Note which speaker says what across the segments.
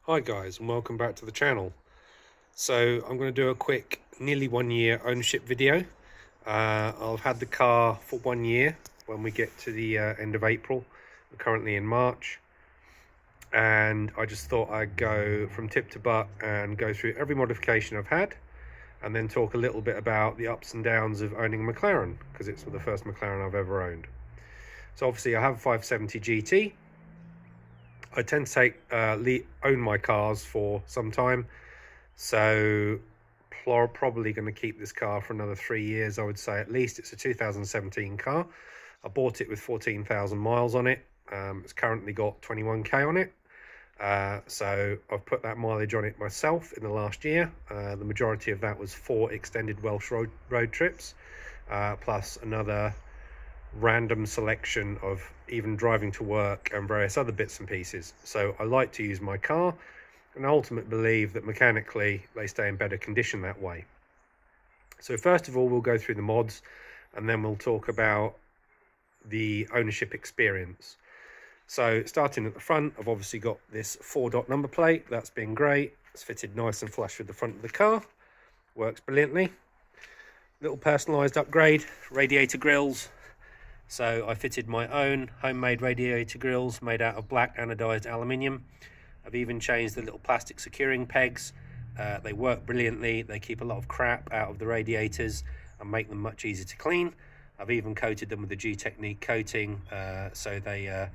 Speaker 1: Hi guys, and welcome back to the channel. So I'm going to do a quick nearly 1 year ownership video. I've had the car for 1 year when we get to the end of April. We're currently in March, and I just thought I'd go from tip to butt and go through every modification I've had, and then talk a little bit about the ups and downs of owning a McLaren, because it's the first McLaren I've ever owned. So obviously I have a 570 GT. I tend to own my cars for some time, so probably going to keep this car for another 3 years, I would say at least. It's a 2017 car. I bought it with 14,000 miles on it. It's currently got 21k on it, so I've put that mileage on it myself in the last year. The majority of that was 4 extended Welsh road trips, plus another random selection of even driving to work and various other bits and pieces. So I like to use my car, and I ultimately believe that mechanically they stay in better condition that way. So first of all, we'll go through the mods, and then we'll talk about the ownership experience. So starting at the front, I've obviously got this 4-dot number plate. That's been great. It's fitted nice and flush with the front of the car. Works brilliantly. Little personalised upgrade, radiator grills. So I fitted my own homemade radiator grills made out of black anodized aluminium. I've even changed the little plastic securing pegs. They work brilliantly. They keep a lot of crap out of the radiators and make them much easier to clean. I've even coated them with the G-Technique coating, so they're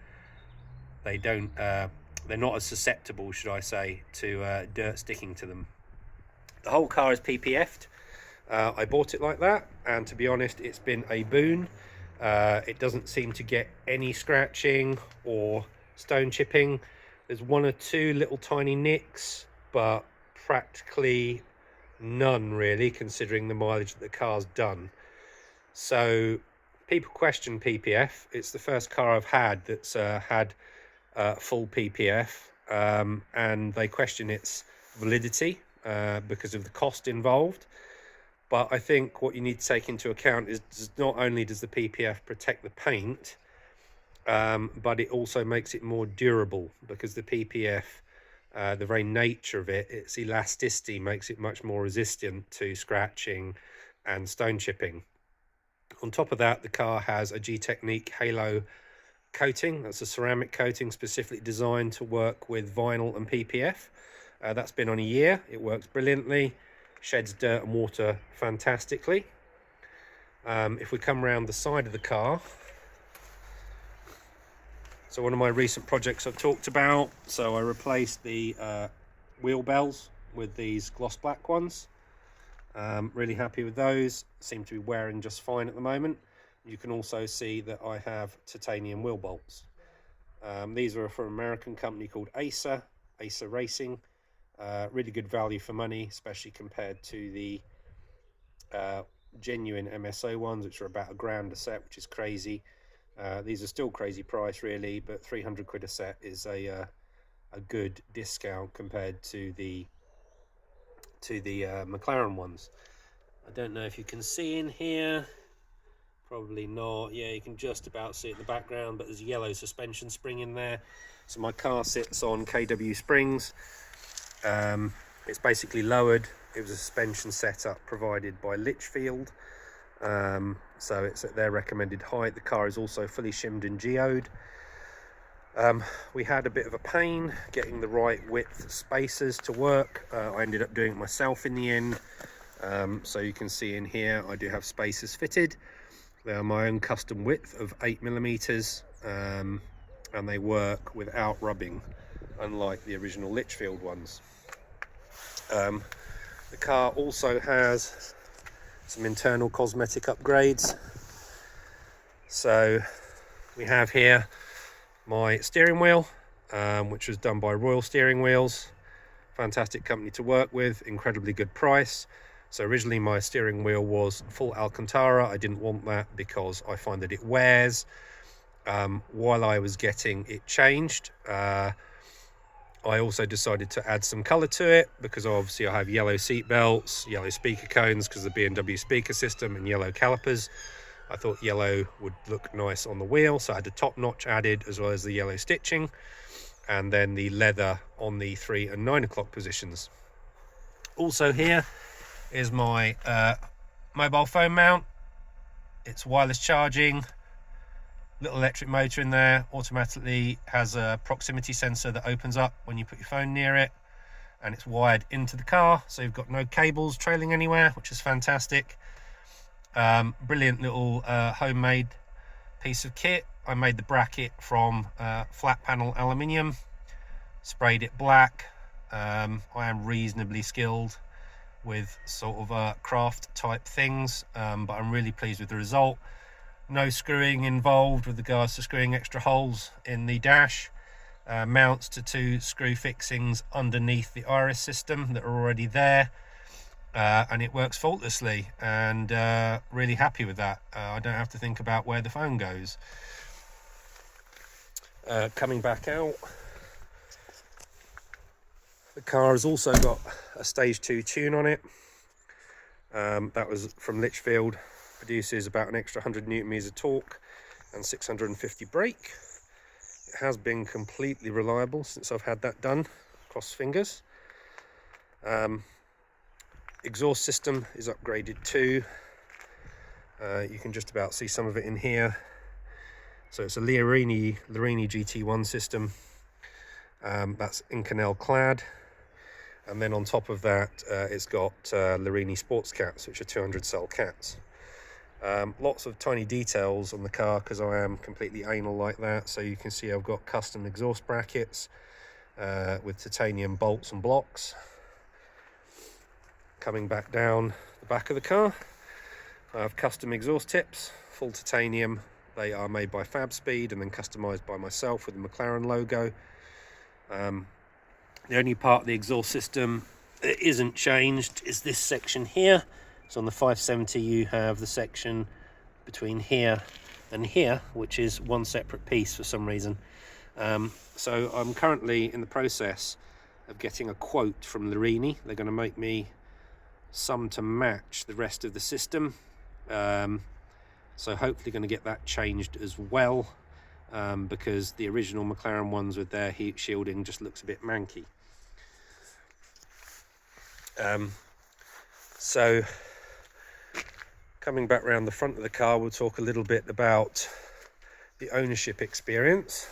Speaker 1: not as susceptible, should I say, to dirt sticking to them. The whole car is PPF'd. I bought it like that, and to be honest, it's been a boon. It doesn't seem to get any scratching or stone chipping. There's 1 or 2 little tiny nicks, but practically none really, considering the mileage that the car's done. So people question PPF. It's the first car I've had that's had full PPF, and they question its validity because of the cost involved. But I think what you need to take into account is not only does the PPF protect the paint, but it also makes it more durable, because the PPF, the very nature of it, its elasticity makes it much more resistant to scratching and stone chipping. On top of that, the car has a G-Technique halo coating. That's a ceramic coating specifically designed to work with vinyl and PPF. That's been on a year. It works brilliantly. Sheds dirt and water fantastically. If we come around the side of the car, so one of my recent projects I've talked about, so I replaced the wheel bells with these gloss black ones. Really happy with those. Seem to be wearing just fine at the moment. You can also see that I have titanium wheel bolts. These are from an American company called Acer Racing. Really good value for money, especially compared to the genuine MSO ones, which are about £1 a set, which is crazy. These are still crazy price really, but 300 quid a set is a good discount compared to the McLaren ones. I don't know if you can see in here, probably not. Yeah, you can just about see it in the background, but there's a yellow suspension spring in there. So my car sits on KW springs. It's basically lowered. It was a suspension setup provided by Litchfield, so it's at their recommended height. The car is also fully shimmed and geoed. We had a bit of a pain getting the right width spacers to work. I ended up doing it myself in the end. So you can see in here I do have spacers fitted. They are my own custom width of 8mm, and they work without rubbing, unlike the original Litchfield ones. The car also has some internal cosmetic upgrades. So we have here my steering wheel, which was done by Royal Steering Wheels. Fantastic company to work with, incredibly good price. So originally my steering wheel was full Alcantara. I didn't want that because I find that it wears. While I was getting it changed, I also decided to add some colour to it, because obviously I have yellow seat belts, yellow speaker cones because of the BMW speaker system, and yellow calipers. I thought yellow would look nice on the wheel, so I had the top notch added as well as the yellow stitching. and then the leather on the 3 and 9 o'clock positions. Also here is my mobile phone mount. It's wireless charging, little electric motor in there, automatically has a proximity sensor that opens up when you put your phone near it, and it's wired into the car, so you've got no cables trailing anywhere, which is fantastic. Brilliant little homemade piece of kit. I made the bracket from flat panel aluminium, sprayed it black. I am reasonably skilled with sort of craft type things, but I'm really pleased with the result. No screwing involved with regards to screwing extra holes in the dash. Mounts to 2 screw fixings underneath the iris system that are already there, and it works faultlessly, and really happy with that. I don't have to think about where the phone goes. Coming back out, the car has also got a stage 2 tune on it. That was from Litchfield. Produces about an extra 100 newton meters of torque and 650 brake. It has been completely reliable since I've had that done, cross fingers. Exhaust system is upgraded too. You can just about see some of it in here. So it's a Larini GT1 system. That's Inconel clad. And then on top of that, it's got Larini sports cats, which are 200 cell cats. Lots of tiny details on the car because I am completely anal like that. So you can see I've got custom exhaust brackets with titanium bolts and blocks. Coming back down the back of the car, I have custom exhaust tips, full titanium. They are made by FabSpeed and then customized by myself with the Mclaren logo. The only part of the exhaust system that isn't changed is this section here. So on the 570 you have the section between here and here, which is one separate piece for some reason. So I'm currently in the process of getting a quote from Larini. They're going to make me some to match the rest of the system. So hopefully going to get that changed as well, because the original McLaren ones with their heat shielding just looks a bit manky. So coming back around the front of the car, we'll talk a little bit about the ownership experience.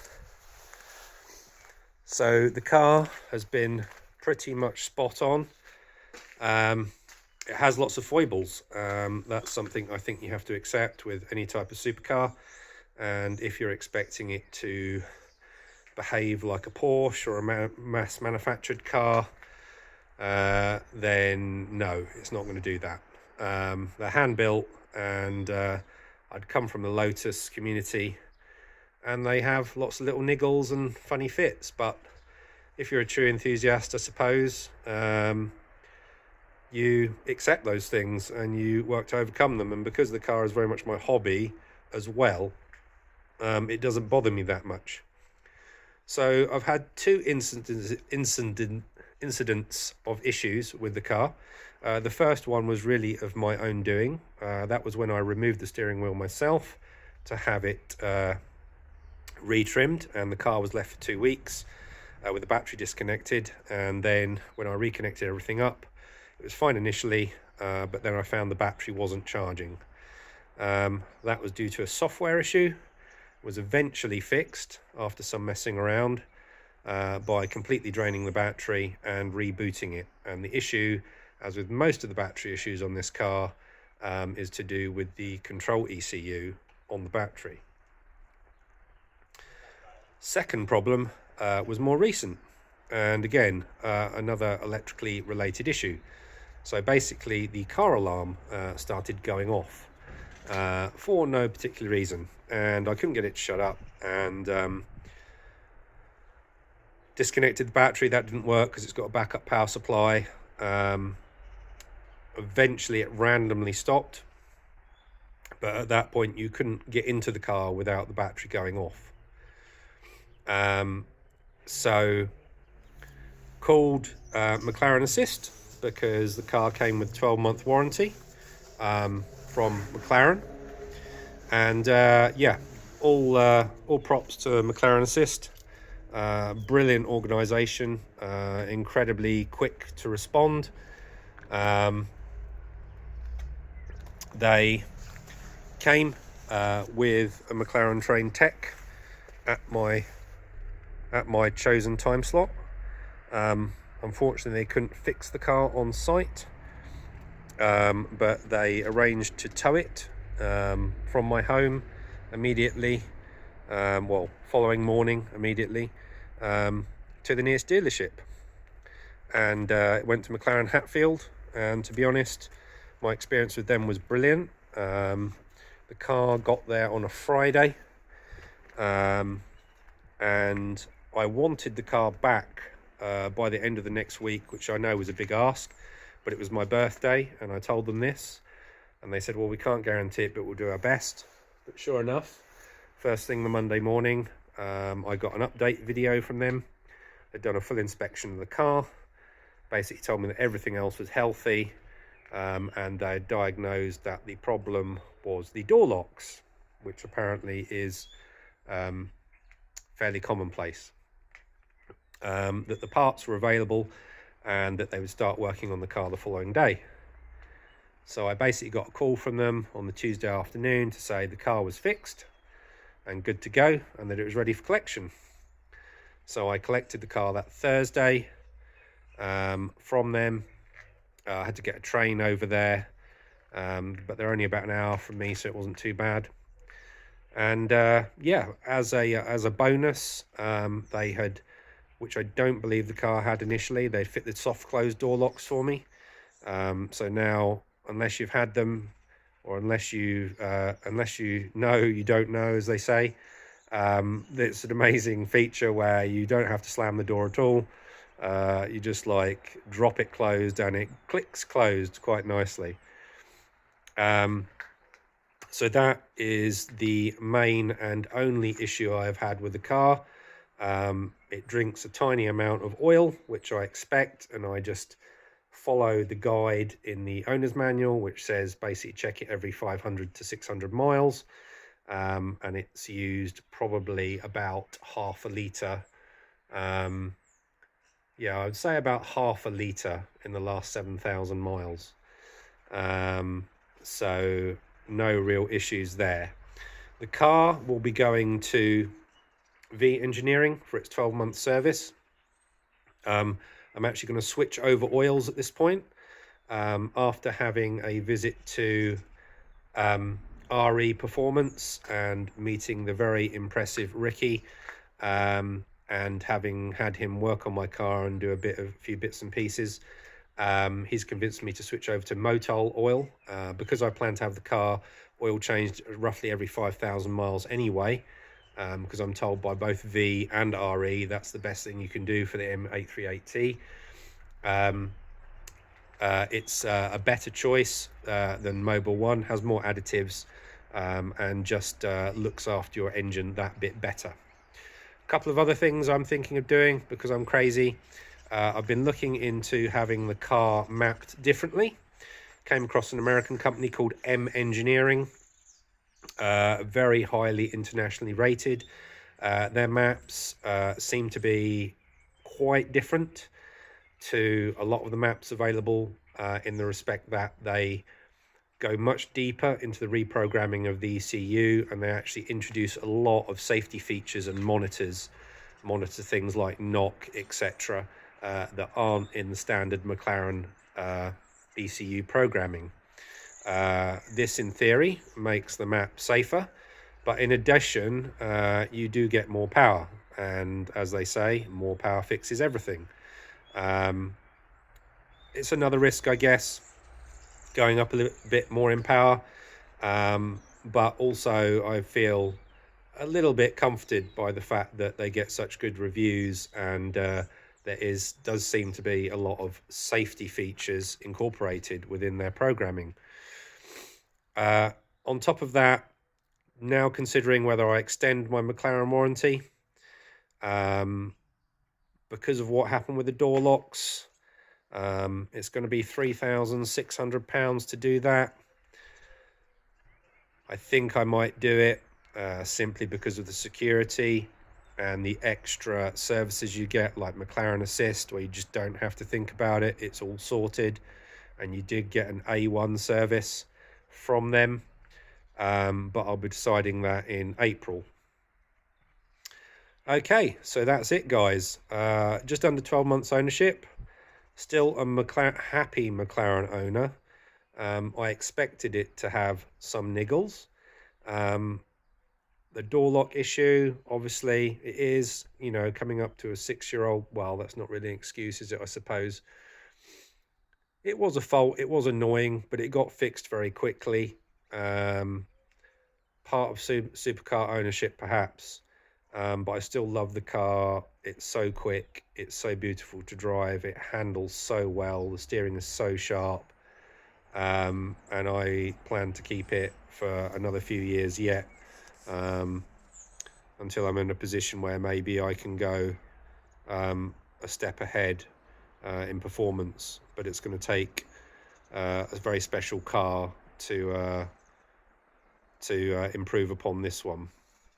Speaker 1: So the car has been pretty much spot on. It has lots of foibles. That's something I think you have to accept with any type of supercar. And if you're expecting it to behave like a Porsche or a mass manufactured car, then no, it's not going to do that. They're hand built, and I'd come from the Lotus community, and they have lots of little niggles and funny fits, but if you're a true enthusiast, I suppose, you accept those things and you work to overcome them. And because the car is very much my hobby as well, it doesn't bother me that much. So I've had 2 incidents of issues with the car. The first one was really of my own doing. That was when I removed the steering wheel myself to have it retrimmed, and the car was left for 2 weeks with the battery disconnected. And then when I reconnected everything up, it was fine initially, but then I found the battery wasn't charging. That was due to a software issue. It was eventually fixed after some messing around by completely draining the battery and rebooting it. And the issue, as with most of the battery issues on this car, is to do with the control ECU on the battery. Second problem was more recent, and again another electrically related issue. So basically the car alarm started going off for no particular reason, and I couldn't get it to shut up, and disconnected the battery. That didn't work because it's got a backup power supply. Eventually it randomly stopped, but at that point you couldn't get into the car without the battery going off. So called Mclaren Assist, because the car came with 12-month warranty from McLaren, and yeah, all props to McLaren Assist. Brilliant organisation, incredibly quick to respond. They came with a McLaren trained tech at my chosen time slot. Unfortunately, they couldn't fix the car on site, but they arranged to tow it from my home immediately, following morning immediately, to the nearest dealership. And it went to McLaren Hatfield, and to be honest, my experience with them was brilliant. The car got there on a Friday, and I wanted the car back by the end of the next week, which I know was a big ask, but it was my birthday, and I told them this, and they said, well, we can't guarantee it, but we'll do our best. But sure enough, first thing the Monday morning, I got an update video from them. They'd done a full inspection of the car, basically told me that everything else was healthy, and they had diagnosed that the problem was the door locks, which apparently is fairly commonplace. That the parts were available and that they would start working on the car the following day. So I basically got a call from them on the Tuesday afternoon to say the car was fixed and good to go, and that it was ready for collection. So I collected the car that Thursday from them. I had to get a train over there, but they're only about an hour from me, so it wasn't too bad. And yeah, as a bonus, they had, which I don't believe the car had initially, they'd fit the soft close door locks for me. So now, unless you've had them, or unless you know, you don't know, as they say, it's an amazing feature where you don't have to slam the door at all. You just like drop it closed and it clicks closed quite nicely. So that is the main and only issue I've had with the car. It drinks a tiny amount of oil, which I expect, and I just follow the guide in the owner's manual, which says basically check it every 500 to 600 miles. And it's used probably about half a litre. Yeah, I would say about half a litre in the last 7,000 miles. So no real issues there. The car will be going to V Engineering for its 12-month service. I'm actually going to switch over oils at this point, after having a visit to RE Performance and meeting the very impressive Ricky, and having had him work on my car and do a few bits and pieces. He's convinced me to switch over to Motul oil, because I plan to have the car oil changed roughly every 5,000 miles anyway, because I'm told by both V and RE that's the best thing you can do for the M838T. It's a better choice than Mobil 1, has more additives, and just looks after your engine that bit better. A couple of other things I'm thinking of doing because I'm crazy. I've been looking into having the car mapped differently. Came across an American company called M Engineering, very highly internationally rated. Their maps seem to be quite different to a lot of the maps available, in the respect that they go much deeper into the reprogramming of the ECU, and they actually introduce a lot of safety features and monitor things like knock, etc., that aren't in the standard McLaren ECU programming. This, in theory, makes the map safer, but in addition, you do get more power, and as they say, more power fixes everything. It's another risk, I guess, going up a little bit more in power, but also I feel a little bit comforted by the fact that they get such good reviews, and there does seem to be a lot of safety features incorporated within their programming. On top of that, now considering whether I extend my McLaren warranty, because of what happened with the door locks. It's going to be £3,600 to do that. I think I might do it simply because of the security and the extra services you get, like Mclaren Assist, where you just don't have to think about it, it's all sorted. And you did get an A1 service from them, but I'll be deciding that in April. Okay, so that's it, guys. Just under 12 months ownership. Still a happy McLaren owner. I expected it to have some niggles. The door lock issue, obviously, it is, you know, coming up to a 6-year-old. Well, that's not really an excuse, is it? I suppose it was a fault. It was annoying, but it got fixed very quickly. Part of supercar ownership, perhaps. But I still love the car. It's so quick, it's so beautiful to drive, it handles so well, the steering is so sharp, and I plan to keep it for another few years yet, until I'm in a position where maybe I can go a step ahead in performance. But it's going to take a very special car to improve upon this one.